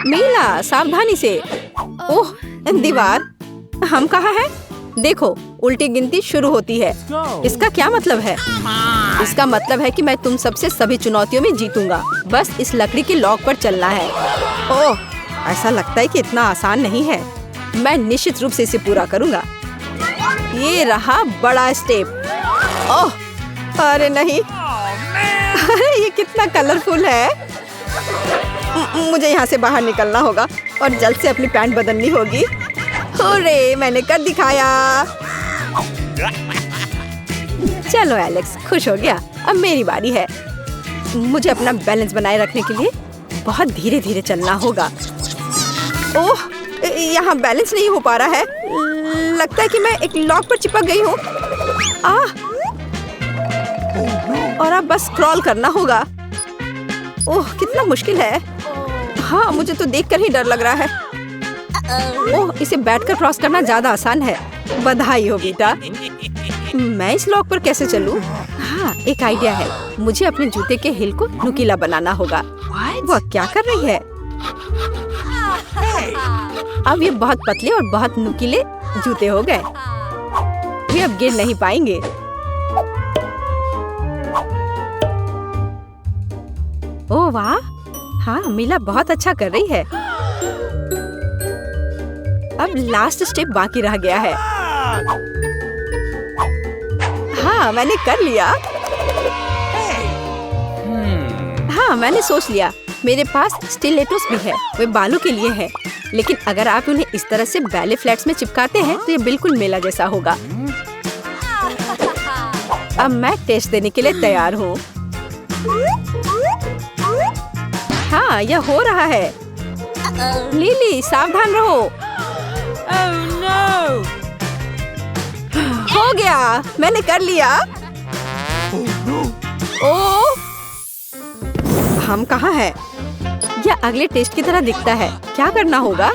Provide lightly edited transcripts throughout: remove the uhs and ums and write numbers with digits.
मीला सावधानी से। ओह दीवार, हम कहाँ हैं? देखो उल्टी गिनती शुरू होती है। इसका क्या मतलब है? इसका मतलब है कि मैं तुम सबसे सभी चुनौतियों में जीतूंगा। बस इस लकड़ी के लॉक पर चलना है। ओह ऐसा लगता है कि इतना आसान नहीं है। मैं निश्चित रूप से इसे पूरा करूंगा। ये रहा बड़ा स्टेप। ओह अरे नहीं, अरे ये कितना कलरफुल है। मुझे यहाँ से बाहर निकलना होगा और जल्द से अपनी पैंट बदलनी होगी। अरे मैंने कर दिखाया। चलो एलेक्स, खुश हो गया। अब मेरी बारी है। मुझे अपना बैलेंस बनाए रखने के लिए बहुत धीरे धीरे चलना होगा। ओह यहाँ बैलेंस नहीं हो पा रहा है। लगता है कि मैं एक लॉक पर चिपक गई हूँ। और अब बस स्क्रॉल करना होगा। ओह कितना मुश्किल है। हाँ मुझे तो देखकर ही डर लग रहा है। ओह इसे बैठकर क्रॉस करना ज्यादा आसान है। बधाई हो बेटा। मैं इस लॉक पर कैसे चलूं? हाँ एक आइडिया है। मुझे अपने जूते के हिल को नुकीला बनाना होगा। वह क्या कर रही है? अब ये बहुत पतले और बहुत नुकीले जूते हो गए। वे अब गिर नहीं पाएंगे। ओह वाह, हाँ मीला बहुत अच्छा कर रही है। अब लास्ट स्टेप बाकी रह गया है। हाँ मैंने कर लिया। हाँ मैंने सोच लिया। मेरे पास स्टिलेटोस भी है। वे बालों के लिए है। लेकिन अगर आप उन्हें इस तरह से बैले फ्लैट्स में चिपकाते हैं तो ये बिल्कुल मेला जैसा होगा। अब मैं टेस्ट देने के लिए तैयार हूँ। हाँ यह हो रहा है। लिली सावधान रहो। Oh no! हो गया, मैंने कर लिया। ओह हम कहाँ हैं? यह अगले टेस्ट की तरह दिखता है। क्या करना होगा?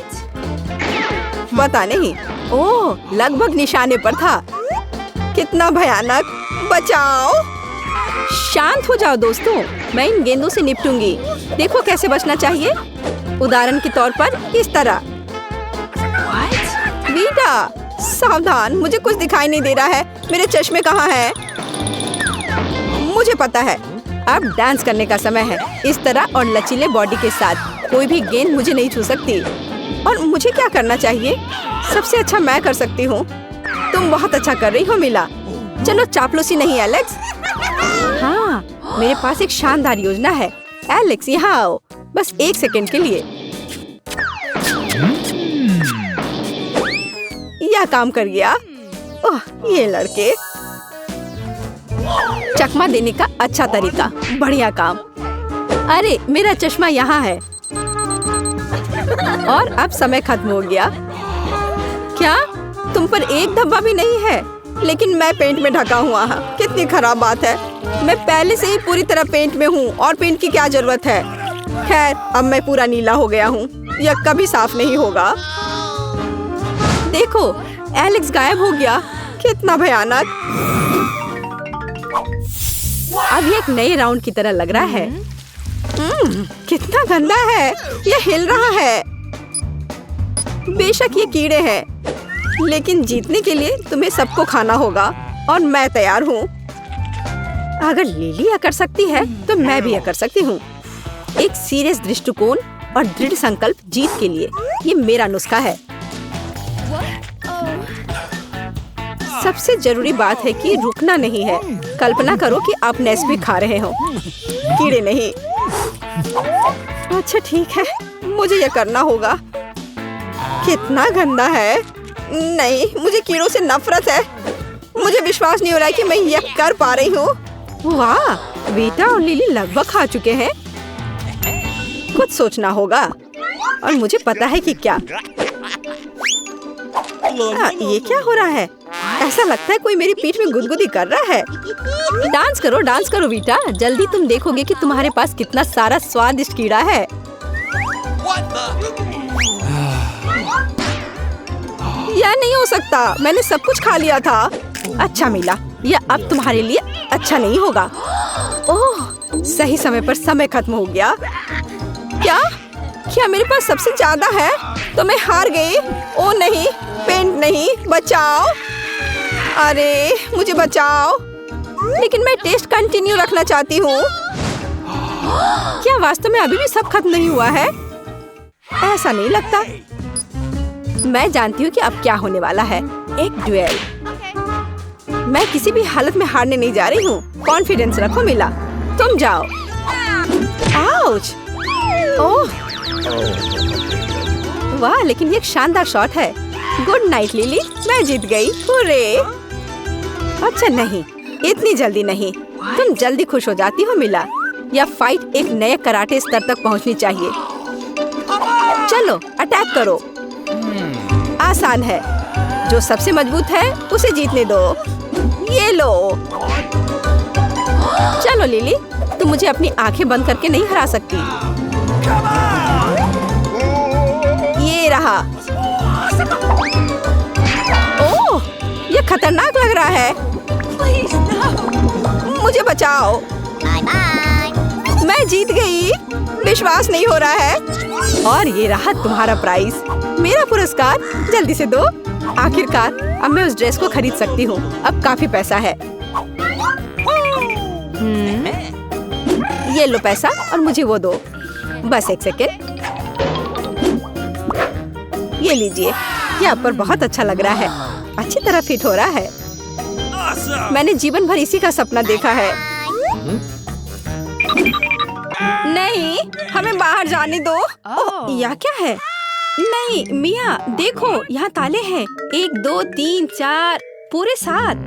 पता नहीं। ओह लगभग निशाने पर था। कितना भयानक। बचाओ। शांत हो जाओ दोस्तों, मैं इन गेंदों से निपटूंगी। देखो कैसे बचना चाहिए। उदाहरण के तौर पर इस तरह। वीटा सावधान, मुझे कुछ दिखाई नहीं दे रहा है। मेरे चश्मे कहाँ हैं? मुझे पता है। अब डांस करने का समय है। इस तरह और लचीले बॉडी के साथ कोई भी गेंद मुझे नहीं छू सकती। और मुझे क्या करना चाहिए? सबसे अच्छा मैं कर सकती हूँ। तुम बहुत अच्छा कर रही हो मीला। चलो चापलूसी नहीं एलेक्स। हाँ मेरे पास एक शानदार योजना है। एलेक्स यहाँ आओ, बस 1 सेकंड के लिए। यह काम कर गया। ओह ये लड़के। चकमा देने का अच्छा तरीका। बढ़िया काम। अरे मेरा चश्मा यहाँ है। और अब समय खत्म हो गया। क्या तुम पर एक धब्बा भी नहीं है? लेकिन मैं पेंट में ढका हुआ हूँ। कितनी खराब बात है। मैं पहले से ही पूरी तरह पेंट में हूँ और पेंट की क्या जरूरत है। खैर अब मैं पूरा नीला हो गया हूँ। यह कभी साफ नहीं होगा। देखो एलेक्स गायब हो गया। कितना भयानक। अब ये एक नए राउंड की तरह लग रहा है। कितना गंदा है। यह हिल रहा है। बेशक ये कीड़े हैं, लेकिन जीतने के लिए तुम्हें सबको खाना होगा और मैं तैयार हूँ। अगर लिली यह कर सकती है तो मैं भी यह कर सकती हूँ। एक सीरियस दृष्टिकोण और दृढ़ संकल्प जीत के लिए। ये मेरा नुस्खा है। सबसे जरूरी बात है कि रुकना नहीं है। कल्पना करो कि आप नेस्बी खा रहे हो, कीड़े नहीं। अच्छा ठीक है, मुझे यह करना होगा। कितना गंदा है। नहीं, मुझे कीड़ों से नफरत है। मुझे विश्वास नहीं हो रहा है कि मैं यह कर पा रही हूँ। वाह, वीटा और लिली लगभग खा चुके हैं। कुछ सोचना होगा और मुझे पता है कि क्या। ये क्या हो रहा है? ऐसा लगता है कोई मेरी पीठ में गुदगुदी कर रहा है। डांस करो वीटा। जल्दी तुम देखोगे कि तुम्हारे पास कितना सारा स्वादिष्ट कीड़ा है। यह नहीं हो सकता। मैंने सब कुछ खा लिया था। अच्छा मिला। यह अब तुम्हारे लिए अच्छा नहीं होगा। ओह, सही समय पर समय खत्म हो गया। क्या क्या मेरे पास सबसे ज्यादा है? तो मैं हार गई। ओ नहीं, पेंट नहीं, बचाओ। अरे मुझे बचाओ। लेकिन मैं टेस्ट कंटिन्यू रखना चाहती हूँ। क्या वास्तव में अभी भी सब खत्म नहीं हुआ है? ऐसा नहीं लगता। मैं जानती हूँ कि अब क्या होने वाला है। एक ड्यूएल। मैं किसी भी हालत में हारने नहीं जा रही हूँ। कॉन्फिडेंस रखो मिला। तुम जाओ। आउच! ओह वाह, लेकिन ये एक शानदार शॉट है। गुड नाइट लिली, मैं जीत गई। हुर्रे! अच्छा नहीं, इतनी जल्दी नहीं। तुम जल्दी खुश हो जाती हो मिला। यह फाइट एक नए कराटे स्तर तक पहुंचनी चाहिए। चलो अटैक करो। आसान है। जो सबसे मजबूत है उसे जीतने दो। ये लो। चलो लिली, तुम मुझे अपनी आंखें बंद करके नहीं हरा सकती। ये रहा। ओह, ये खतरनाक लग रहा है। मुझे बचाओ। मैं जीत गई। विश्वास नहीं हो रहा है। और ये रहा तुम्हारा प्राइज, मेरा पुरस्कार। जल्दी से दो। आखिरकार अब मैं उस ड्रेस को खरीद सकती हूँ। अब काफी पैसा है। ये लो पैसा और मुझे वो दो। बस एक सेकेंड। ये लीजिए। ये आप पर बहुत अच्छा लग रहा है। अच्छी तरह फिट हो रहा है। मैंने जीवन भर इसी का सपना देखा है। नहीं, हमें बाहर जाने दो। ओह, यह क्या है? नहीं मिया, देखो यहाँ ताले हैं। 1 2 3 4 पूरे 7।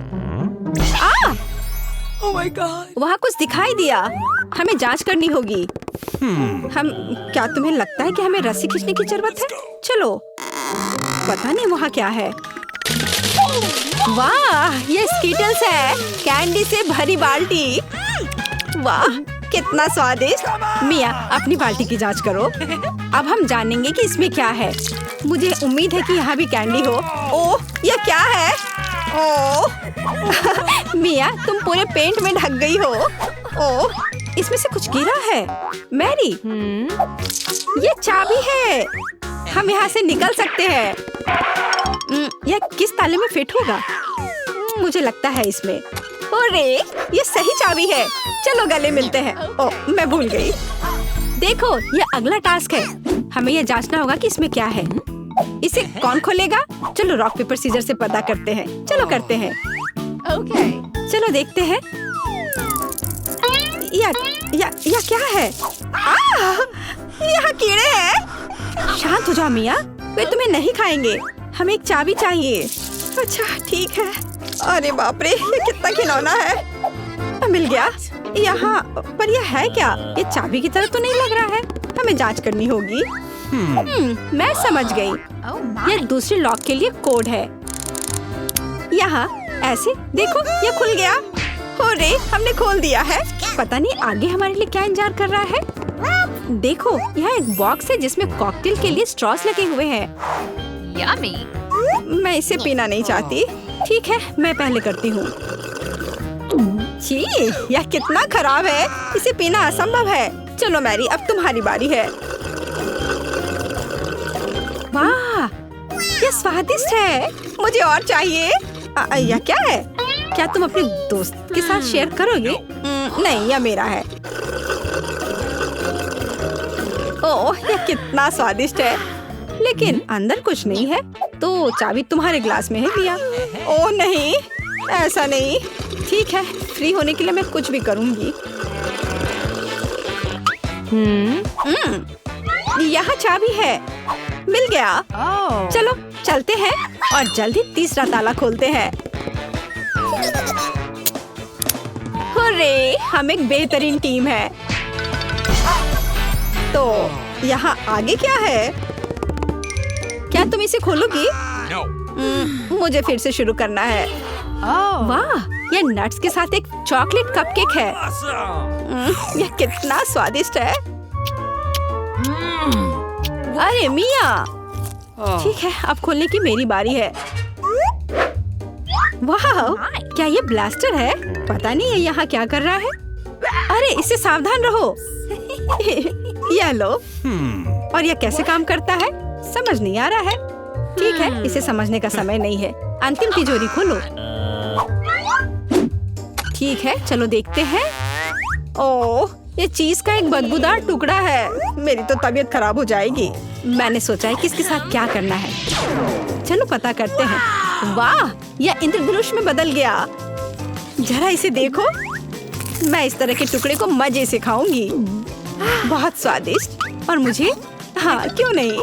Oh my God! वहाँ कुछ दिखाई दिया। हमें जांच करनी होगी। क्या तुम्हें लगता है कि हमें रस्सी खींचने की जरूरत है? चलो। पता नहीं वहाँ क्या है। वाह, ये स्कीटल्स है। कैंडी से भरी बाल्टी। वाह, कितना स्वादिष्ट। मिया, अपनी बाल्टी की जांच करो। अब हम जानेंगे कि इसमें क्या है। मुझे उम्मीद है कि यहाँ भी कैंडी हो। ओह, ये क्या है? ओह मिया, तुम पूरे पेंट में ढक गई हो। ओह, इसमें से कुछ गिरा है। मैरी, ये चाबी है। हम यहाँ से निकल सकते हैं। यह किस ताले में फिट होगा? मुझे लगता है इसमें। अरे, ये सही चाबी है। चलो गले मिलते हैं। ओह, मैं भूल गई। देखो, ये अगला टास्क है। हमें यह जांचना होगा कि इसमें क्या है। इसे कौन खोलेगा? चलो रॉक पेपर सीजर से पता करते हैं। चलो करते हैं। Okay. चलो देखते हैं। या क्या है? यहाँ कीड़े हैं। शांत हो जाओ मिया, वे तुम्हें नहीं खाएंगे। हमें एक चाबी चाहिए। अच्छा ठीक है। अरे बाप रे, ये कितना खिलौना है। मिल गया। यहाँ पर यह है क्या? ये चाबी की तरह तो नहीं लग रहा है। हमें जांच करनी होगी। मैं समझ गई। Oh my! ये दूसरे लॉक के लिए कोड है। यहाँ ऐसे देखो, ये खुल गया। हो रे, हमने खोल दिया है। पता नहीं आगे हमारे लिए क्या इंतजार कर रहा है। देखो, यहाँ एक बॉक्स है जिसमें कॉकटेल के लिए स्ट्रॉस लगे हुए हैं। Yummy! मैं इसे पीना नहीं चाहती। ठीक है, मैं पहले करती हूँ। छी, यह कितना खराब है। इसे पीना असंभव है। चलो मैरी, अब तुम्हारी बारी है। वाह, ये स्वादिष्ट है। मुझे और चाहिए। यह क्या है? क्या तुम अपने दोस्त के साथ शेयर करोगे? नहीं, यह मेरा है। ओह, यह कितना स्वादिष्ट है। लेकिन अंदर कुछ नहीं है। तो चाबी तुम्हारे ग्लास में है मिया। ओह नहीं, ऐसा नहीं। ठीक है, फ्री होने के लिए मैं कुछ भी करूंगी। यहाँ चाबी है। मिल गया। Oh. चलो चलते हैं और जल्दी तीसरा ताला खोलते हैं। हुर्रे, हम एक बेहतरीन टीम है। तो यहाँ आगे क्या है? क्या तुम इसे खोलोगी? मुझे फिर से शुरू करना है। Oh. वाह, ये नट्स के साथ एक चॉकलेट कपकेक है। यह कितना स्वादिष्ट है। अरे मिया, ठीक है, अब खोलने की मेरी बारी है। वाह, क्या ये ब्लास्टर है? पता नहीं ये यहाँ क्या कर रहा है। अरे, इससे सावधान रहो। यह लो। और यह कैसे काम करता है समझ नहीं आ रहा है। ठीक है, इसे समझने का समय नहीं है। अंतिम तिजोरी खोलो। ठीक है, चलो देखते हैं। ओह, ये चीज का एक बदबूदार टुकड़ा है। मेरी तो तबीयत खराब हो जाएगी। मैंने सोचा है कि इसके साथ क्या करना है। चलो पता करते हैं। वाह, यह इंद्रधनुष में बदल गया। जरा इसे देखो। मैं इस तरह के टुकड़े को मजे से खाऊंगी। बहुत स्वादिष्ट। और मुझे, हाँ क्यों नहीं,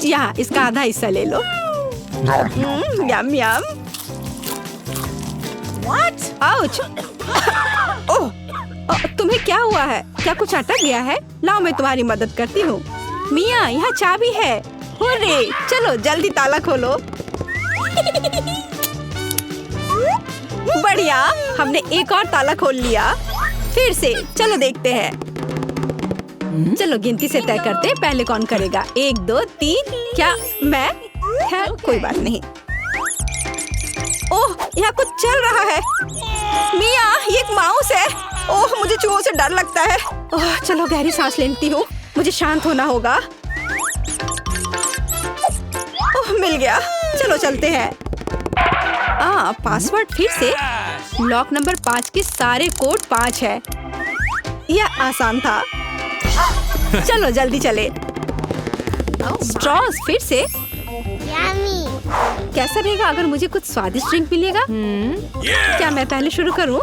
यहाँ इसका आधा हिस्सा ले लो। यम यम। आउच। ओह, तुम्हें क्या हुआ है? क्या कुछ अटक गया है? लाओ मैं तुम्हारी मदद करती हूँ। मिया, यहाँ चाबी है। हुर्रे, चलो जल्दी ताला खोलो। बढ़िया, हमने एक और ताला खोल लिया। फिर से चलो देखते हैं। चलो गिनती से तय करते हैं, पहले कौन करेगा। 1 2 3। क्या मैं? खैर कोई बात नहीं। ओह, यहाँ कुछ चल रहा है। मिया, ये एक माउस है। ओह, मुझे चूहों से डर लगता है। ओह, चलो गहरी सांस लेती हूँ। मुझे शांत होना होगा। ओह, मिल गया। चलो चलते हैं। पासवर्ड फिर से। लॉक नंबर 5 के सारे कोड 5 है। यह आसान था। चलो जल्दी चले। स्ट्रॉस फिर से। कैसा रहेगा अगर मुझे कुछ स्वादिष्ट ड्रिंक मिलेगा? क्या मैं पहले शुरू करूं?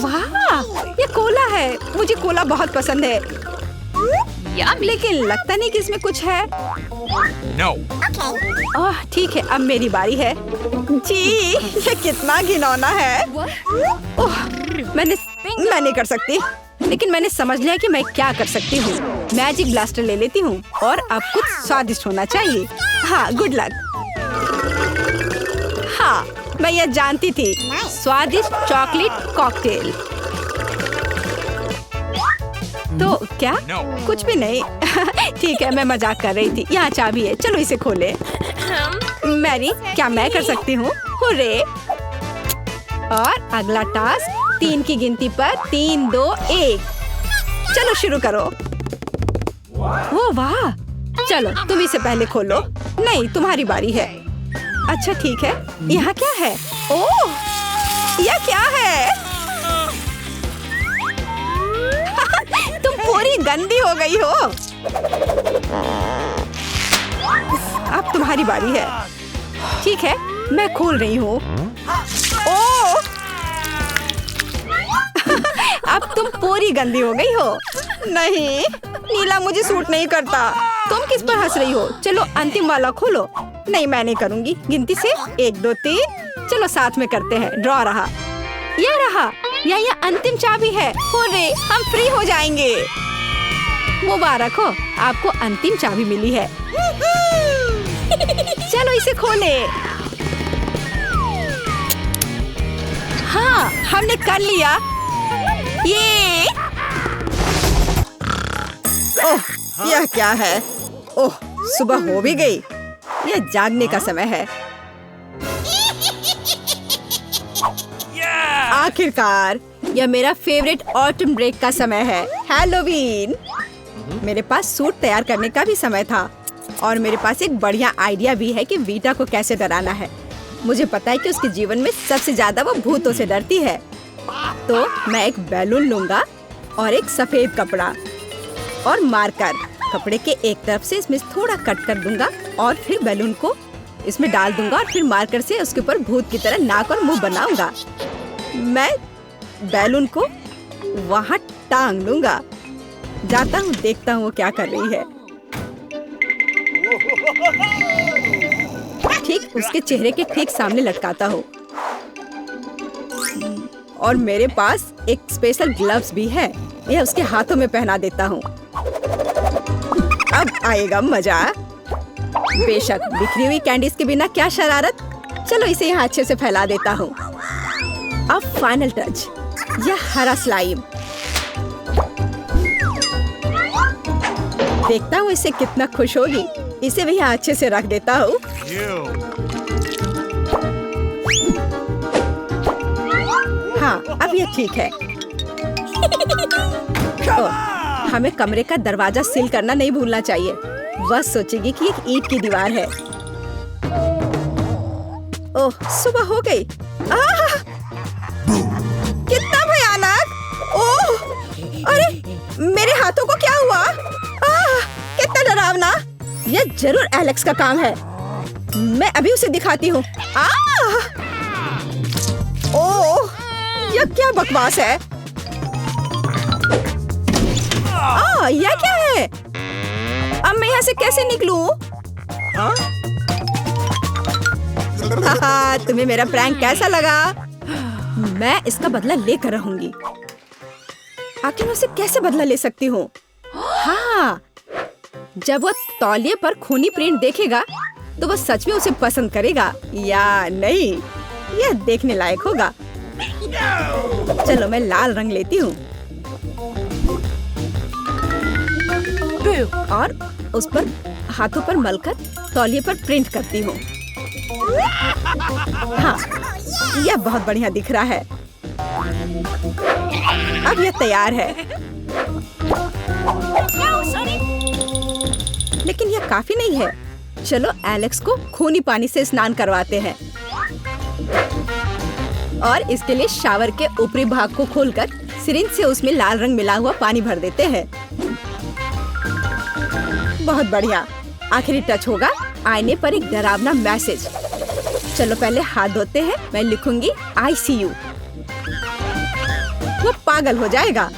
वाह, ये कोला है। मुझे कोला बहुत पसंद है। लेकिन लगता नहीं कि इसमें कुछ है। No. ओह, ठीक है, अब मेरी बारी है। जी, ये कितना घिनौना है। ओह, मैं नहीं कर सकती। लेकिन मैंने समझ लिया कि मैं क्या कर सकती हूँ। मैजिक ब्लास्टर ले लेती हूँ और अब कुछ स्वादिष्ट होना चाहिए। हाँ, गुड लक। हाँ, मैं यह जानती थी। स्वादिष्ट चॉकलेट कॉकटेल। तो क्या? No. कुछ भी नहीं। ठीक है, मैं मजाक कर रही थी। यहाँ चाबी है, चलो इसे खोले। मैरी, क्या मैं कर सकती हूँ? हुर्रे! और अगला टास्क 3 की गिनती पर 3 2 1। चलो शुरू करो। ओ वाह! चलो तुम इसे पहले खोलो। नहीं, तुम्हारी बारी है। अच्छा ठीक है। यहाँ क्या है? ओह, यह क्या है? तुम पूरी गंदी हो गई हो। अब तुम्हारी बारी है। ठीक है, मैं खोल रही हूँ। ओह! अब तुम पूरी गंदी हो गई हो। नहीं, नीला मुझे सूट नहीं करता। तुम किस पर हंस रही हो? चलो अंतिम वाला खोलो। नहीं, मैं नहीं करूँगी। गिनती से 1 2 3। चलो साथ में करते हैं। ड्रॉ रहा। यह रहा। यह अंतिम चाबी है। हुर्रे, हम फ्री हो जाएंगे। मुबारक हो, आपको अंतिम चाबी मिली है। चलो इसे खोले। हाँ, हमने कर लिया। ये ओह, यह क्या है? ओह, सुबह हो भी गई। यह जागने का समय है। आखिरकार, यह मेरा फेवरेट ऑटम ब्रेक का समय है। हैलोवीन। मेरे पास सूट तैयार करने का भी समय था और मेरे पास एक बढ़िया आइडिया भी है कि वीटा को कैसे डराना है। मुझे पता है कि उसके जीवन में सबसे ज्यादा वो भूतों से डरती है। तो मैं एक बैलून लूंगा और एक सफेद कपड़ा और मार्कर। कपड़े के एक तरफ से इसमें थोड़ा कट कर दूंगा और फिर बैलून को इसमें डाल दूंगा और फिर मार्कर से उसके ऊपर भूत की तरह नाक और मुंह बनाऊंगा। मैं बैलून को वहाँ टांग लूंगा। जाता हूँ, देखता हूँ वो क्या कर रही है। ठीक उसके चेहरे के ठीक सामने लटकाता हूँ। और मेरे पास एक स्पेशल ग्लव्स भी है। यह उसके हाथों में पहना देता हूँ। अब आएगा मजा। बेशक, बिखरी हुई कैंडीज के बिना क्या शरारत। चलो इसे यहाँ अच्छे से फैला देता हूँ। अब फाइनल टच, यह हरा स्लाइम। देखता हूँ इसे कितना खुश होगी। इसे भी यहाँ अच्छे से रख देता हूँ। हाँ, अब ये ठीक है। हमें कमरे का दरवाजा सील करना नहीं भूलना चाहिए। वह सोचेगी कि एक ईंट की दीवार है। ओह, सुबह हो गई। आह! कितना भयानक! ओह, अरे मेरे हाथों को क्या हुआ? आह! कितना डरावना! यह जरूर एलेक्स का काम है। मैं अभी उसे दिखाती हूँ। ओह, यह क्या बकवास है? यह क्या है? अब मैं यहाँ से कैसे निकलूं? तुम्हें मेरा प्रैंक कैसा लगा? मैं इसका बदला लेकर रहूंगी। आखिर मैं उसे कैसे बदला ले सकती हूँ? हाँ, जब वो तौलिए पर खूनी प्रिंट देखेगा तो वो सच में उसे पसंद करेगा या नहीं, यह देखने लायक होगा। चलो मैं लाल रंग लेती हूँ और उस पर हाथों पर मलकर तौलिए पर प्रिंट करती हूँ। हाँ, यह बहुत बढ़िया दिख रहा है। अब यह तैयार है। लेकिन यह काफी नहीं है। चलो एलेक्स को खूनी पानी से स्नान करवाते हैं और इसके लिए शावर के ऊपरी भाग को खोलकर सिरिंज से उसमें लाल रंग मिला हुआ पानी भर देते हैं। बहुत बढ़िया। आखिरी टच होगा आईने पर एक डरावना मैसेज। चलो पहले हाथ धोते हैं। मैं लिखूंगी ICU। वो पागल हो जाएगा।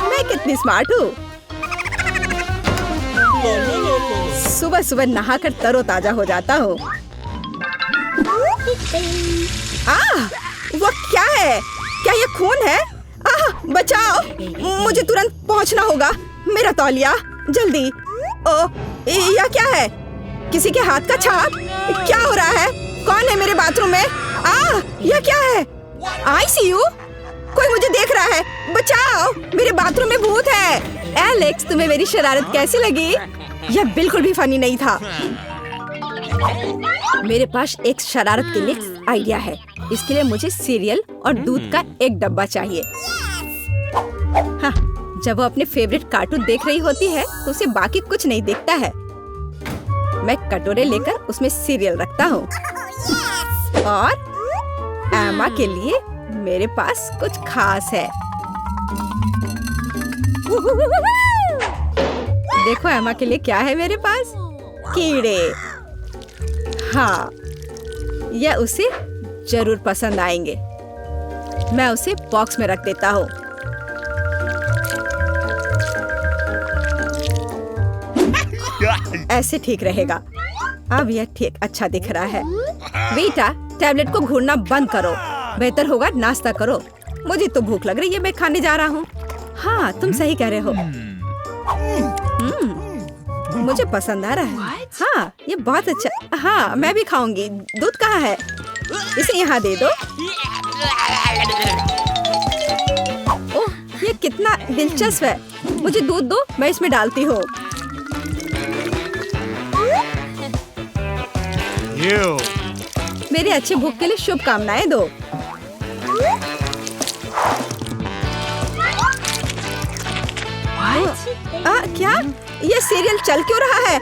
मैं कितनी स्मार्ट हूँ। सुबह सुबह नहाकर तरोताजा हो जाता हूँ। वो क्या है? क्या ये खून है? बचाओ! मुझे तुरंत पहुँचना होगा। मेरा तौलिया, जल्दी! यह क्या है? किसी के हाथ का छाप? क्या हो रहा है? कौन है मेरे बाथरूम में? यह क्या है? ICU? कोई मुझे देख रहा है। बचाओ! मेरे बाथरूम में भूत है। एलेक्स, तुम्हें मेरी शरारत कैसी लगी? यह बिल्कुल भी फनी नहीं था। मेरे पास एक शरारत के लिए आइडिया है। इसके लिए मुझे सीरियल और दूध का एक डब्बा चाहिए। हाँ, जब वो अपने फेवरेट कार्टून देख रही होती है तो उसे बाकी कुछ नहीं दिखता है। मैं कटोरे लेकर उसमें सीरियल रखता हूँ और एमा के लिए मेरे पास कुछ खास है। देखो एमा के लिए क्या है मेरे पास? कीड़े। हाँ, यह उसे जरूर पसंद आएंगे। मैं उसे बॉक्स में रख देता हूँ। ऐसे ठीक रहेगा। अब यह ठीक अच्छा दिख रहा है। बेटा, टैबलेट को घूरना बंद करो। बेहतर होगा नाश्ता करो। मुझे तो भूख लग रही है। मैं खाने जा रहा हूँ। हाँ, तुम सही कह रहे हो। मुझे पसंद आ रहा है। हाँ, ये बहुत अच्छा। हाँ, मैं भी खाऊंगी। दूध कहाँ है? इसे यहाँ दे दो। ओह, ये कितना दिलचस्प है। मुझे दूध दो, मैं इसमें डालती हूँ। मेरे अच्छे भूख के लिए शुभकामनाएं दो। क्या? ये सीरियल चल क्यों रहा है?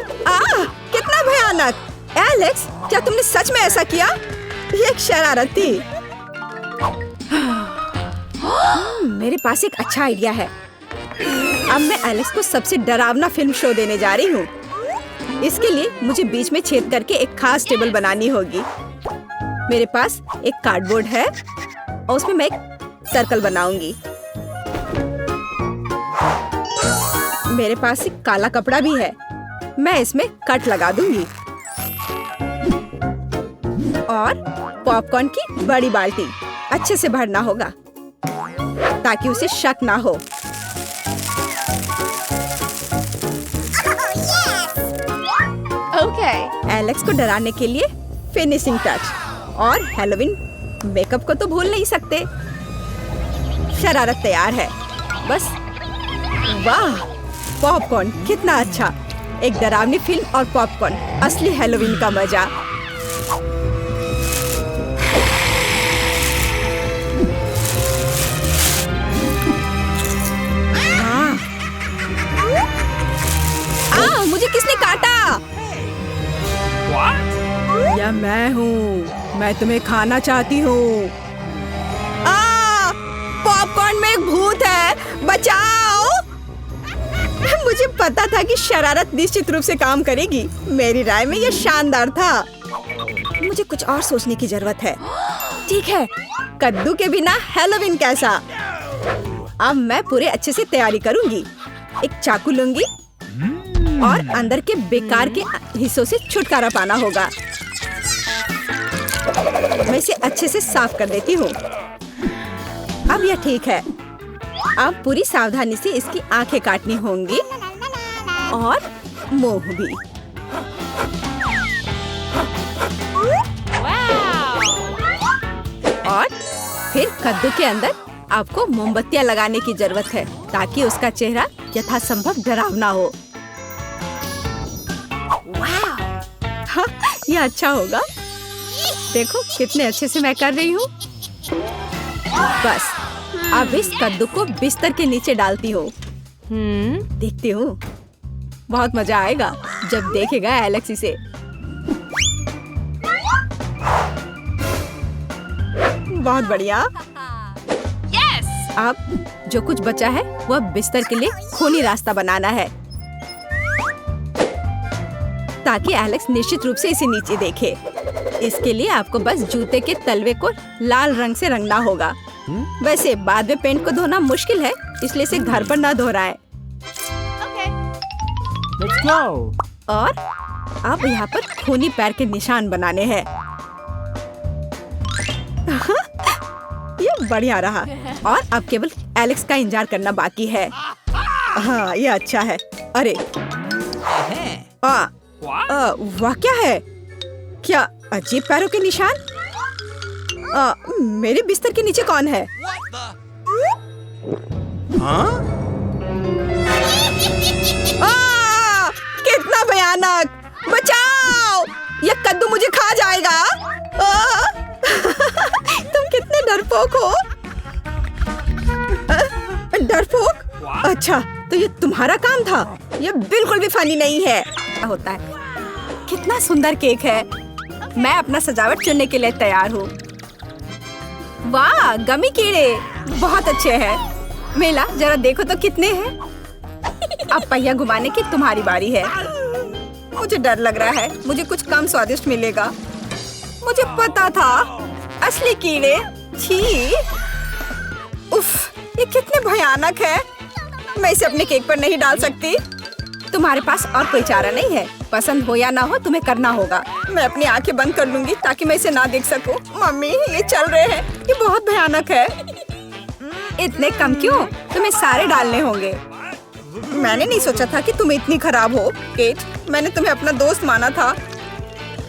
कितना भयानक! एलेक्स, क्या तुमने सच में ऐसा किया? ये एक शरारत थी। मेरे पास एक अच्छा आइडिया है। अब मैं एलेक्स को सबसे डरावना फिल्म शो देने जा रही हूँ। इसके लिए मुझे बीच में छेद करके एक खास टेबल बनानी होगी। मेरे पास एक कार्डबोर्ड है और उसमें मैं एक सर्कल बनाऊंगी। मेरे पास एक काला कपड़ा भी है। मैं इसमें कट लगा दूंगी और पॉपकॉर्न की बड़ी बाल्टी अच्छे से भरना होगा ताकि उसे शक ना हो। एलेक्स को डराने के लिए फिनिशिंग टच और हैलोवीन मेकअप को तो भूल नहीं सकते। शरारत तैयार है। बस वाह, पॉपकॉर्न कितना अच्छा। एक डरावनी फिल्म और पॉपकॉर्न, असली हैलोवीन का मजा। यह मैं हूँ, मैं तुम्हें खाना चाहती हूँ। पॉपकॉर्न में एक भूत है, बचाओ। मुझे पता था कि शरारत निश्चित रूप से काम करेगी। मेरी राय में यह शानदार था। मुझे कुछ और सोचने की जरूरत है। ठीक है, कद्दू के बिना हैलोवीन कैसा? अब मैं पूरे अच्छे से तैयारी करूंगी। एक चाकू लूंगी और अंदर के बेकार के हिस्सों से छुटकारा पाना होगा। मैं इसे अच्छे से साफ कर देती हूँ। अब यह ठीक है। अब पूरी सावधानी से इसकी आंखें काटनी होंगी और मुंह भी। और फिर कद्दू के अंदर आपको मोमबत्तियां लगाने की जरूरत है ताकि उसका चेहरा यथासंभव डरावना हो। हाँ, यह अच्छा होगा। देखो कितने अच्छे से मैं कर रही हूँ। बस अब इस कद्दू को बिस्तर के नीचे डालती हूँ। देखती हूँ, बहुत मजा आएगा जब देखेगा एलेक्स इसे। बहुत बढ़िया। Yes! अब जो कुछ बचा है वह बिस्तर के लिए खूनी रास्ता बनाना है ताकि एलेक्स निश्चित रूप से इसे नीचे देखे। इसके लिए आपको बस जूते के तलवे को लाल रंग से रंगना होगा। वैसे बाद में पेंट को धोना मुश्किल है, इसलिए इसे घर पर ना दोहराएं। Let's go! और अब यहाँ पर खूनी पैर के निशान बनाने हैं। ये बढ़िया रहा। और अब केवल एलेक्स का इंतजार करना बाकी है। हाँ, ये अच्छा है। अरे वाह, क्या है? क्या अजीब पैरों के निशान? मेरे बिस्तर के नीचे कौन है? कितना भयानक! बचाओ! यह कद्दू मुझे खा जाएगा। तुम कितने डरपोक हो। डरपोक? अच्छा, तो ये तुम्हारा काम था। ये बिल्कुल भी फनी नहीं है। होता है। कितना सुंदर केक है। मैं अपना सजावट चुनने के लिए तैयार हूँ। वाह, गमी कीड़े बहुत अच्छे हैं। मेला जरा देखो तो कितने हैं। अब पहिया घुमाने की तुम्हारी बारी है। मुझे डर लग रहा है, मुझे कुछ कम स्वादिष्ट मिलेगा। मुझे पता था, असली कीड़े। छी, उफ, ये कितने भयानक है। मैं इसे अपने केक पर नहीं डाल सकती। तुम्हारे पास और कोई चारा नहीं है। पसंद हो या ना हो, तुम्हें करना होगा। मैं अपनी आंखें बंद कर लूंगी ताकि मैं इसे ना देख सकूं। मम्मी, ये चल रहे हैं। ये बहुत भयानक है। इतने कम क्यों? तुम्हें सारे डालने होंगे। मैंने नहीं सोचा था कि तुम इतनी खराब हो, केट। मैंने तुम्हें अपना दोस्त माना था।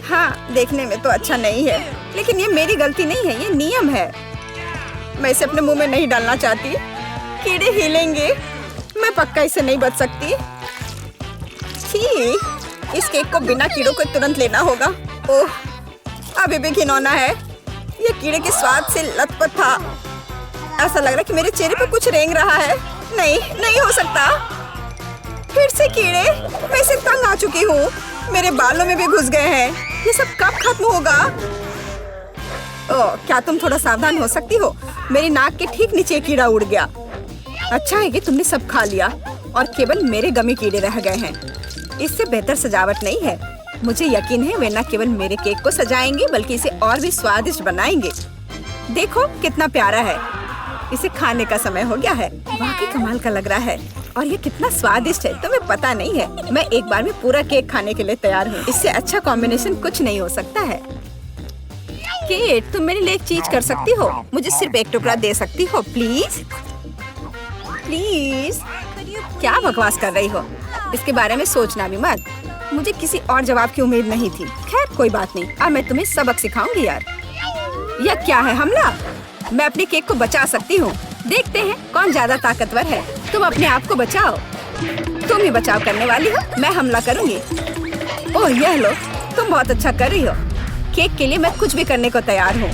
हाँ, देखने में तो अच्छा नहीं है, लेकिन ये मेरी गलती नहीं है, ये नियम है। मैं इसे अपने मुंह में नहीं डालना चाहती। कीड़े हिलेंगे। मैं पक्का इसे नहीं बच सकती। छी, इस केक को बिना कीड़ों को तुरंत लेना होगा। ओह, अभी भी घिनौना है। ये कीड़े के स्वाद से लथपथ था। ऐसा लग रहा है कि मेरे चेहरे पर कुछ रेंग रहा है। नहीं, नहीं हो सकता। फिर से कीड़े। मैं इसे तंग आ चुकी हूँ। मेरे बालों में भी घुस गए हैं। ये सब कब खत्म होगा? ओह, क्या तुम थोड़ा सावधान हो सकती हो? मेरी नाक के ठीक नीचे कीड़ा उड़ गया। अच्छा है कि तुमने सब खा लिया और केवल मेरे गमी कीड़े रह गए हैं। इससे बेहतर सजावट नहीं है। मुझे यकीन है वे न केवल मेरे केक को सजाएंगे बल्कि इसे और भी स्वादिष्ट बनाएंगे। देखो कितना प्यारा है। इसे खाने का समय हो गया है। वाकई कमाल का लग रहा है और ये कितना स्वादिष्ट है, तुम्हें पता नहीं है। मैं एक बार में पूरा केक खाने के लिए तैयार हूँ। इससे अच्छा कॉम्बिनेशन कुछ नहीं हो सकता है। केट, तुम मेरे लिए एक चीज कर सकती हो। मुझे सिर्फ एक टुकड़ा दे सकती हो, प्लीज? प्लीज? क्या बकवास कर रही हो? इसके बारे में सोचना भी मत। मुझे किसी और जवाब की उम्मीद नहीं थी। खैर कोई बात नहीं, अब मैं तुम्हें सबक सिखाऊंगी यार। यह क्या है, हमला? मैं अपने केक को बचा सकती हूँ। देखते हैं कौन ज्यादा ताकतवर है। तुम अपने आप को बचाओ। तुम ही बचाव करने वाली हो, मैं हमला करूंगी। ओह, यह लो, तुम बहुत अच्छा कर रही हो। केक के लिए मैं कुछ भी करने को तैयार हूँ।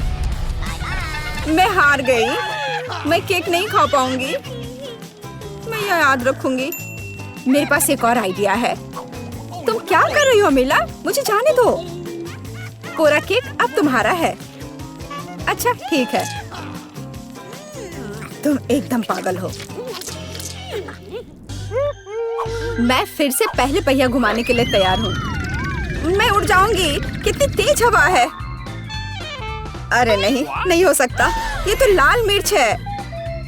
मैं हार गई। मैं केक नहीं खा पाऊंगी। मैं यह याद रखूंगी। मेरे पास एक और आइडिया है। तुम क्या कर रही हो मिला? मुझे जाने दो। पूरा केक अब तुम्हारा है। अच्छा ठीक है, तुम एकदम पागल हो। मैं फिर से पहले पहिया घुमाने के लिए तैयार हूँ। मैं उड़ जाऊंगी, कितनी तेज हवा है। अरे नहीं, नहीं हो सकता, ये तो लाल मिर्च है।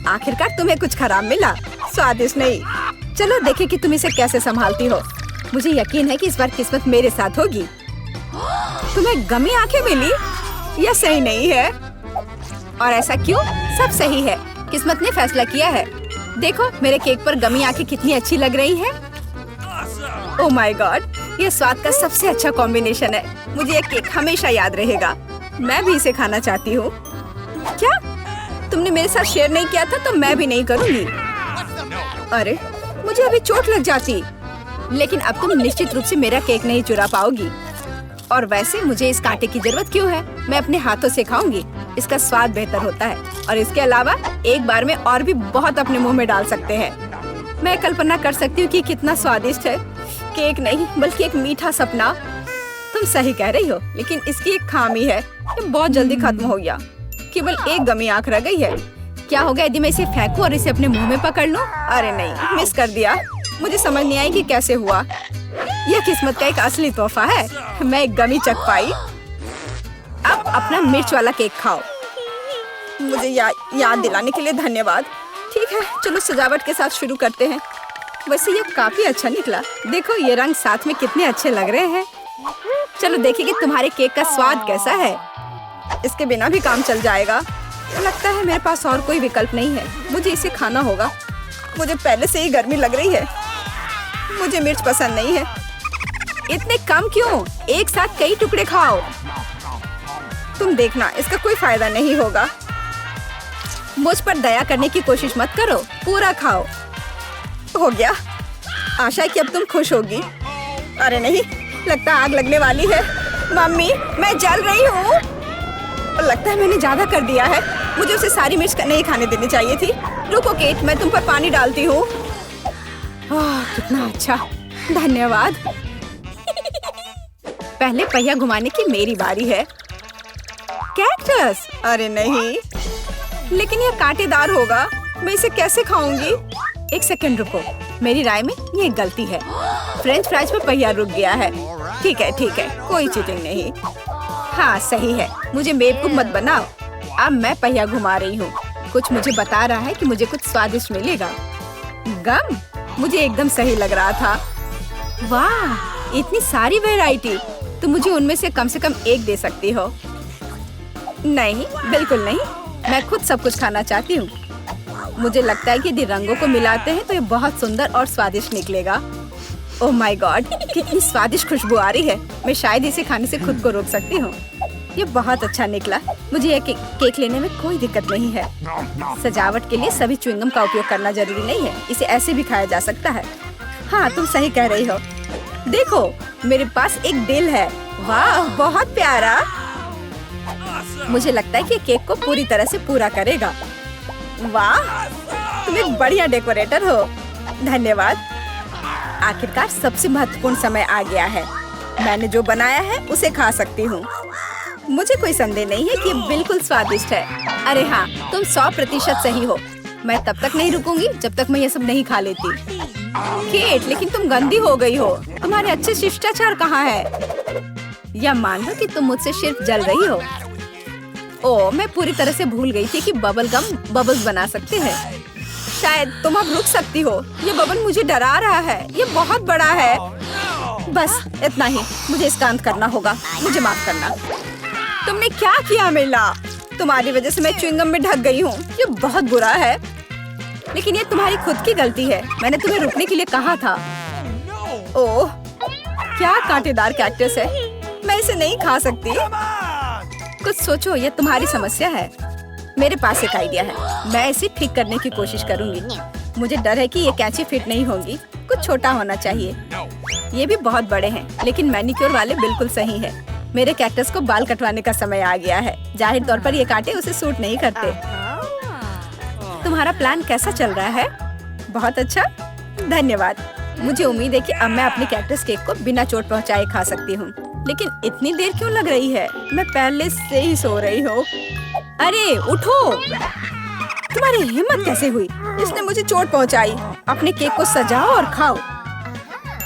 आखिरकार तुम्हें कुछ खराब मिला, स्वादिष्ट नहीं। चलो देखें कि तुम इसे कैसे संभालती हो। मुझे यकीन है कि इस बार किस्मत मेरे साथ होगी। तुम्हें गमी आंखें मिली? यह सही नहीं है। और ऐसा क्यों? सब सही है, किस्मत ने फैसला किया है। देखो मेरे केक पर गमी आंखें कितनी अच्छी लग रही हैं। ओह माय गॉड, ये स्वाद का सबसे अच्छा कॉम्बिनेशन है। मुझे ये केक हमेशा याद रहेगा। मैं भी इसे खाना चाहती हूँ। क्या तुमने मेरे साथ शेयर नहीं किया था तो मैं भी नहीं करूँगी। अरे मुझे अभी चोट लग जाती। लेकिन अब तुम निश्चित रूप से मेरा केक नहीं चुरा पाओगी। और वैसे मुझे इस कांटे की जरूरत क्यों है? मैं अपने हाथों से खाऊंगी, इसका स्वाद बेहतर होता है। और इसके अलावा एक बार में और भी बहुत अपने मुंह में डाल सकते हैं। मैं कल्पना कर सकती हूँ कि कितना स्वादिष्ट है। केक नहीं बल्कि एक मीठा सपना। तुम सही कह रही हो, लेकिन इसकी एक खामी है, ये बहुत जल्दी खत्म हो गया। केवल एक गमी आंख रह गई है। क्या होगा यदि मैं इसे फेंकूं और इसे अपने मुंह में पकड़ लूं? अरे नहीं, मिस कर दिया। मुझे समझ नहीं आई कि कैसे हुआ। यह किस्मत का एक असली तोहफा है। मैं एक गमी चख पाई। अब अपना मिर्च वाला केक खाओ। मुझे याद दिलाने के लिए धन्यवाद। ठीक है, चलो सजावट के साथ शुरू करते हैं। वैसे ये काफी अच्छा निकला। देखो ये रंग साथ में कितने अच्छे लग रहे हैं। चलो देखिए कि तुम्हारे केक का स्वाद कैसा है। इसके बिना भी काम चल जाएगा। लगता है मेरे पास और कोई विकल्प नहीं है, मुझे इसे खाना होगा। मुझे पहले से ही गर्मी लग रही है। मुझे मिर्च पसंद नहीं है। इतने कम क्यों? एक साथ कई टुकड़े खाओ। तुम देखना, इसका कोई फायदा नहीं होगा। मुझ पर दया करने की कोशिश मत करो, पूरा खाओ। हो गया। आशा है कि अब तुम खुश होगी। अरे नहीं, लगता आग लगने वाली है। मम्मी मैं जल रही हूँ। लगता है मैंने ज्यादा कर दिया है। मुझे उसे सारी मिर्च नहीं खाने देनी चाहिए थी। रुको केट, मैं तुम पर पानी डालती हूँ। कितना अच्छा, धन्यवाद। पहले पहिया घुमाने की मेरी बारी है। कैक्टस? अरे नहीं, लेकिन यह कांटेदार होगा। मैं इसे कैसे खाऊंगी? एक सेकंड रुको, मेरी राय में ये एक गलती है। फ्रेंच फ्राइज पर पहिया रुक गया है। ठीक है, कोई चीटिंग नहीं। हाँ सही है, मुझे बेवकूफ मत बनाओ। अब मैं पहिया घुमा रही हूँ। कुछ मुझे बता रहा है कि मुझे कुछ स्वादिष्ट मिलेगा। गम? मुझे एकदम सही लग रहा था। वाह, इतनी सारी वैरायटी। तुम मुझे उनमें से कम एक दे सकती हो। नहीं, बिल्कुल नहीं। मैं खुद सब कुछ खाना चाहती हूँ। मुझे लगता है कि यदि रंगों को मिलाते हैं तो ये बहुत सुंदर और स्वादिष्ट निकलेगा। ओह माय गॉड, कितनी स्वादिष्ट खुशबू आ रही है। मैं शायद इसे खाने से खुद को रोक सकती हूँ। ये बहुत अच्छा निकला। मुझे यह केक लेने में कोई दिक्कत नहीं है। सजावट के लिए सभी च्युइंगम का उपयोग करना जरूरी नहीं है। इसे ऐसे भी खाया जा सकता है। हाँ तुम सही कह रही हो। देखो मेरे पास एक दिल है। वाह, बहुत प्यारा। मुझे लगता है कि केक को पूरी तरह से पूरा करेगा। वाह, तुम एक बढ़िया डेकोरेटर हो। धन्यवाद। आखिरकार सबसे महत्वपूर्ण समय आ गया है। मैंने जो बनाया है उसे खा सकती हूँ। मुझे कोई संदेह नहीं है कि ये बिल्कुल स्वादिष्ट है। अरे हाँ, तुम 100% सही हो। मैं तब तक नहीं रुकूंगी जब तक मैं ये सब नहीं खा लेती। केट, लेकिन तुम गंदी हो गई हो। तुम्हारे अच्छे शिष्टाचार कहाँ है? या मान लो कि तुम मुझसे सिर्फ जल रही हो। ओह, मैं पूरी तरह से भूल गई थी कि बबल गम बबल्स बना सकते हैं। शायद तुम अब रुक सकती हो। ये बबल मुझे डरा रहा है। ये बहुत बड़ा है। बस इतना ही, मुझे इसका अंत करना होगा। मुझे माफ करना। तुमने क्या किया मिला? तुम्हारी वजह से मैं च्युइंगम में ढक गई हूँ। ये बहुत बुरा है। लेकिन ये तुम्हारी खुद की गलती है। मैंने तुम्हें रुकने के लिए कहा था। ओह, क्या कांटेदार कैक्टस है। मैं इसे नहीं खा सकती। कुछ सोचो, ये तुम्हारी समस्या है। मेरे पास एक आइडिया है। मैं इसे ठीक करने की कोशिश करूंगी। मुझे डर है कि ये कैंची फिट नहीं होगी। कुछ छोटा होना चाहिए। ये भी बहुत बड़े हैं, लेकिन मैनिक्योर वाले बिल्कुल सही है। मेरे कैक्टस को बाल कटवाने का समय आ गया है। जाहिर तौर पर ये कांटे उसे सूट नहीं करते। तुम्हारा प्लान कैसा चल रहा है? बहुत अच्छा, धन्यवाद। मुझे उम्मीद है कि अब मैं अपने कैक्टस केक को बिना चोट पहुंचाए खा सकती हूँ। लेकिन इतनी देर क्यों लग रही है? मैं पहले से ही सो रही हूँ। अरे उठो, तुम्हारी हिम्मत कैसे हुई? इसने मुझे चोट पहुँचाई। अपने केक को सजाओ और खाओ।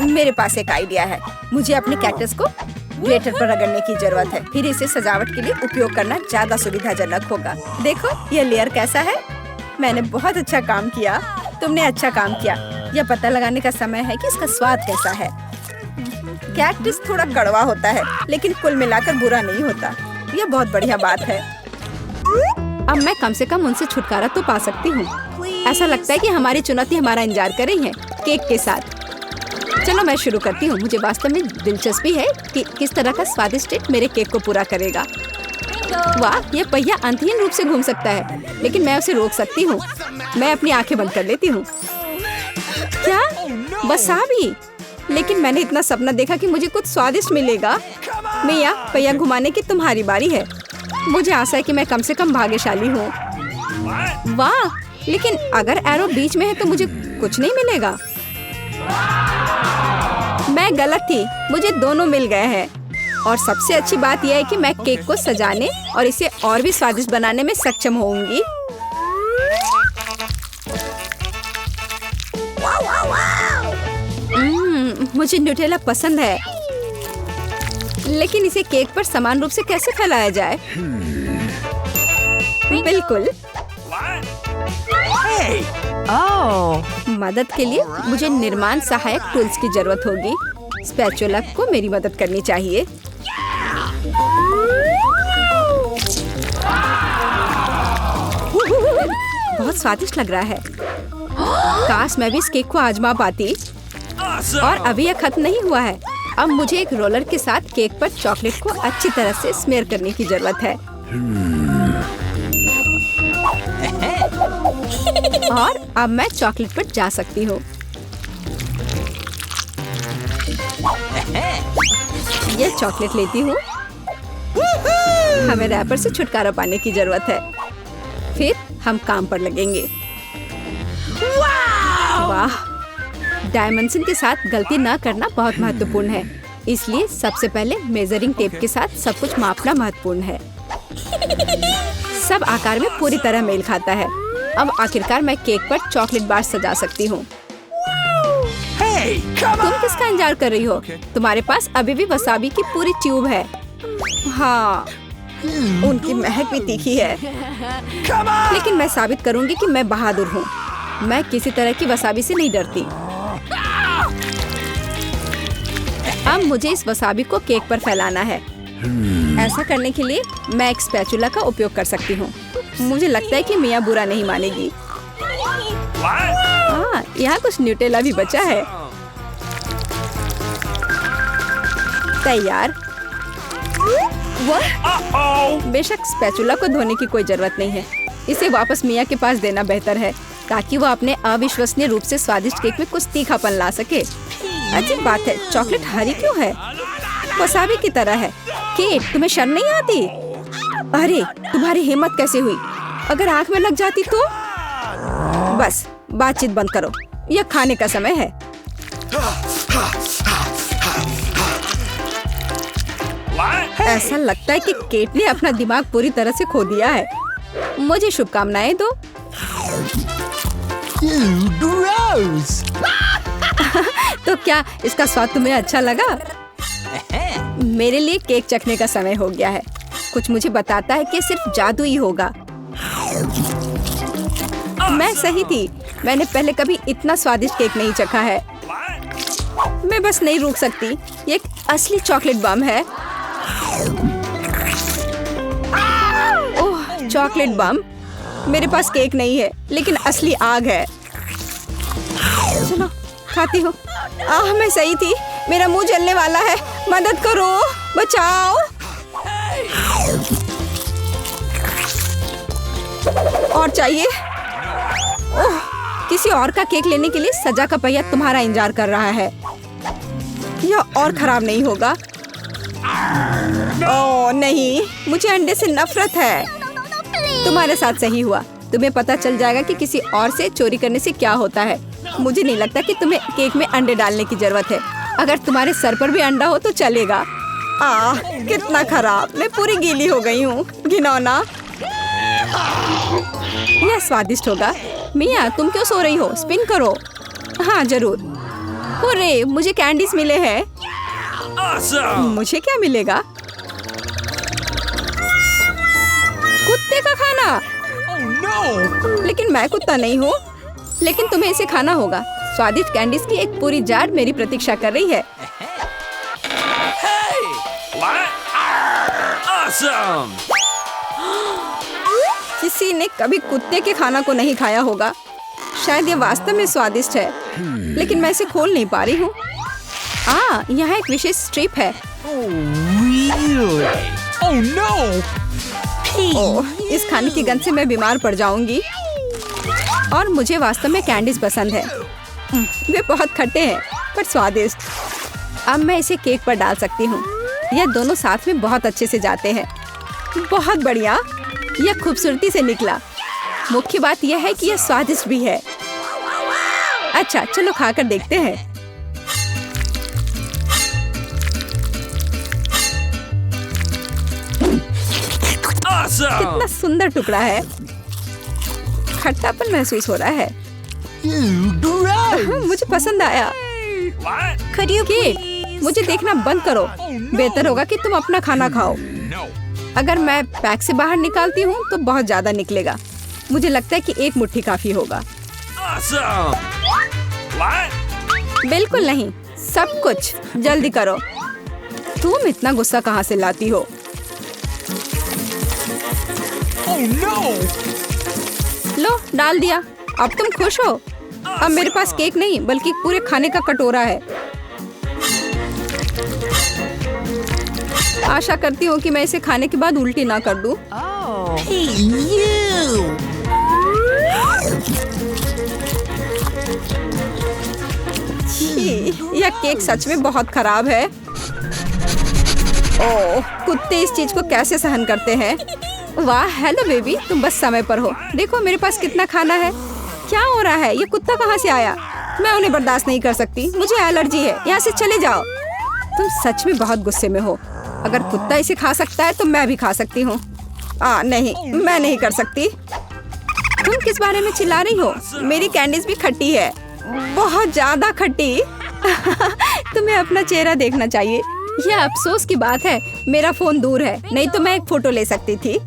मेरे पास एक आइडिया है। मुझे अपने कैक्टस को ग्रेटर पर रगड़ने की जरूरत है, फिर इसे सजावट के लिए उपयोग करना ज्यादा सुविधाजनक होगा। देखो ये लेयर कैसा है। मैंने बहुत अच्छा काम किया। तुमने अच्छा काम किया। यह पता लगाने का समय है कि इसका स्वाद कैसा है। कैक्टस थोड़ा कड़वा होता है, लेकिन कुल मिलाकर बुरा नहीं होता। यह बहुत बढ़िया बात है। अब मैं कम से कम उनसे छुटकारा तो पा सकती हूँ। ऐसा लगता है कि हमारी चुनौती हमारा इंतजार कर रही है केक के साथ। चलो मैं शुरू करती हूँ। मुझे वास्तव में दिलचस्पी है कि किस तरह का स्वादिष्ट ट्रीट मेरे केक को पूरा करेगा। वाह, ये पहिया अंतहीन रूप से घूम सकता है, लेकिन मैं उसे रोक सकती हूँ। मैं अपनी आंखें बंद कर लेती हूँ। क्या वसाबी? लेकिन मैंने इतना सपना देखा कि मुझे कुछ स्वादिष्ट मिलेगा। मिया, पहिया घुमाने की तुम्हारी बारी है। मुझे आशा है कि मैं कम से कम भाग्यशाली हूँ। वाह, लेकिन अगर एरो बीच में है तो मुझे कुछ नहीं मिलेगा। मैं गलत थी, मुझे दोनों मिल गए हैं। और सबसे अच्छी बात यह है कि मैं केक को सजाने और इसे और भी स्वादिष्ट बनाने में सक्षम होंगी। मुझे न्यूटेला पसंद है, लेकिन इसे केक पर समान रूप से कैसे फैलाया जाए? बिल्कुल। मदद के लिए मुझे निर्माण सहायक टूल्स की जरूरत होगी। स्पैचुला को मेरी मदद करनी चाहिए। बहुत स्वादिष्ट लग रहा है। काश मैं भी इस केक को आजमा पाती। और अभी यह खत्म नहीं हुआ है। अब मुझे एक रोलर के साथ केक पर चॉकलेट को अच्छी तरह से स्मेयर करने की जरूरत है। और अब मैं चॉकलेट पर जा सकती हूँ। ये चॉकलेट लेती हूँ। हमें रैपर से छुटकारा पाने की जरूरत है। फिर हम काम पर लगेंगे। वाह, डायमेंशन के साथ गलती न करना बहुत महत्वपूर्ण है। इसलिए सबसे पहले मेजरिंग टेप के साथ सब कुछ मापना महत्वपूर्ण है। सब आकार में पूरी तरह मेल खाता है। अब आखिरकार मैं केक पर चॉकलेट बार सजा सकती हूँ। तुम किसका इंतजार कर रही हो? तुम्हारे पास अभी भी वसाबी की पूरी ट्यूब है। हाँ, उनकी महक भी तीखी है। लेकिन मैं साबित करूंगी कि मैं बहादुर हूँ। मैं किसी तरह की वसाबी से नहीं डरती। अब मुझे इस वसाबी को केक पर फैलाना है। ऐसा करने के लिए मैं एक स्पैचुला का उपयोग कर सकती हूँ। मुझे लगता है कि मिया बुरा नहीं मानेगी। हाँ, यहाँ कुछ न्यूटेला भी बचा है। तैयार। बेशक स्पैचुला को धोने की कोई जरूरत नहीं है। इसे वापस मिया के पास देना बेहतर है, ताकि वो अपने अविश्वसनीय रूप से स्वादिष्ट केक में कुछ तीखापन ला सके। अजीब बात है, चॉकलेट हरी क्यों है? वसाबी की तरह है। केट, तुम्हें शर्म नहीं आती? अरे, तुम्हारी हिम्मत कैसे हुई? अगर आंख में लग जाती तो? बस बातचीत बंद करो, यह खाने का समय है। ऐसा लगता है कि केट ने अपना दिमाग पूरी तरह से खो दिया है। मुझे शुभकामनाएं दो। तो क्या इसका स्वाद तुम्हें अच्छा लगा? मेरे लिए केक चखने का समय हो गया है। कुछ मुझे बताता है कि सिर्फ जादू ही होगा। मैं सही थी। मैंने पहले कभी इतना स्वादिष्ट केक नहीं चखा है। मैं बस नहीं रुक सकती। ये एक असली चॉकलेट बम है। ओह, चॉकलेट बम। मेरे पास केक नहीं है, लेकिन असली आग है। चलो खाती हूँ। मैं सही थी। मेरा मुंह जलने वाला है। मदद करो, बचाओ। और चाहिए? ओह, किसी और का केक लेने के लिए सजा का पहिया तुम्हारा इंतजार कर रहा है। यह और खराब नहीं होगा। ओह नहीं, मुझे अंडे से नफरत है। तुम्हारे साथ सही हुआ। तुम्हें पता चल जाएगा कि किसी और से चोरी करने से क्या होता है। मुझे नहीं लगता कि तुम्हें केक में अंडे डालने की जरूरत है। अगर तुम्हारे सर पर भी अंडा हो तो चलेगा। कितना खराब, मैं पूरी गीली हो गई हूँ। घिनौना। यह स्वादिष्ट होगा। मिया, तुम क्यों सो रही हो? स्पिन करो। हाँ जरूर। अरे मुझे कैंडीज मिले हैं। मुझे क्या मिलेगा? कुत्ते का खाना। लेकिन मैं कुत्ता नहीं हूँ। लेकिन तुम्हें इसे खाना होगा। स्वादिष्ट कैंडीज की एक पूरी जार मेरी प्रतीक्षा कर रही है। किसी ने कभी कुत्ते के खाना को नहीं खाया होगा। शायद ये वास्तव में स्वादिष्ट है, लेकिन मैं इसे खोल नहीं पा रही हूँ। यहाँ एक विशेष स्ट्रिप है। इस खाने की गंध से मैं बीमार पड़ जाऊंगी। और मुझे वास्तव में कैंडीज पसंद है। वे बहुत खट्टे हैं पर स्वादिष्ट। अब मैं इसे केक पर डाल सकती हूँ। यह दोनों साथ में बहुत अच्छे से जाते हैं। बहुत बढ़िया, यह खूबसूरती से निकला। मुख्य बात यह है कि यह स्वादिष्ट भी है। अच्छा चलो खाकर देखते हैं। कितना सुंदर टुकड़ा है। खट्टापन महसूस हो रहा है। मुझे पसंद आया। केट, मुझे देखना बंद करो। बेहतर होगा कि तुम अपना खाना खाओ। अगर मैं पैक से बाहर निकालती हूँ तो बहुत ज्यादा निकलेगा। मुझे लगता है कि एक मुट्ठी काफी होगा। बिल्कुल नहीं, सब कुछ जल्दी करो। तुम इतना गुस्सा कहाँ से लाती हो? लो, डाल दिया। अब तुम खुश हो? अब मेरे पास केक नहीं बल्कि पूरे खाने का कटोरा है। आशा करती हूँ कि मैं इसे खाने के बाद उल्टी ना कर दूं। यह केक सच में बहुत खराब है। ओह, कुत्ते इस चीज को कैसे सहन करते हैं? वाह, हेलो बेबी, तुम बस समय पर हो। देखो मेरे पास कितना खाना है। क्या हो रहा है? ये कुत्ता कहाँ से आया? मैं उन्हें बर्दाश्त नहीं कर सकती। मुझे एलर्जी है। यहाँ से चले जाओ। तुम सच में बहुत गुस्से में हो। अगर कुत्ता इसे खा सकता है तो मैं भी खा सकती हूँ। नहीं, मैं नहीं कर सकती। तुम किस बारे में चिल्ला रही हो? मेरी कैंडीज भी खट्टी है, बहुत ज्यादा खट्टी। तुम्हें अपना चेहरा देखना चाहिए। यह अफसोस की बात है, मेरा फोन दूर है, नहीं तो मैं एक फोटो ले सकती थी।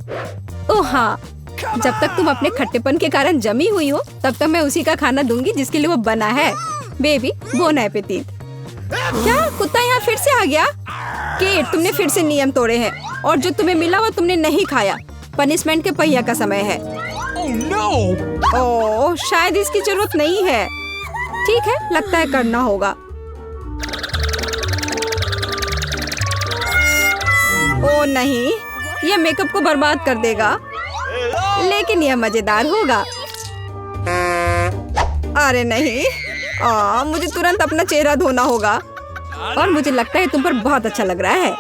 ओह हाँ, जब तक तुम अपने खट्टेपन के कारण जमी हुई हो तब तक मैं उसी का खाना दूंगी जिसके लिए वो बना है। Baby, bon appetit. क्या कुत्ता यहाँ फिर से आ गया? केट, तुमने फिर से नियम तोड़े हैं और जो तुम्हें मिला वो तुमने नहीं खाया। पनिशमेंट के पहिया का समय है। ओह, शायद इसकी जरूरत नहीं है। ठीक है, लगता है करना होगा। ओह नहीं, यह मेकअप को बर्बाद कर देगा, लेकिन यह मजेदार होगा। अरे नहीं, मुझे तुरंत अपना चेहरा धोना होगा। और मुझे लगता है तुम पर बहुत अच्छा लग रहा है।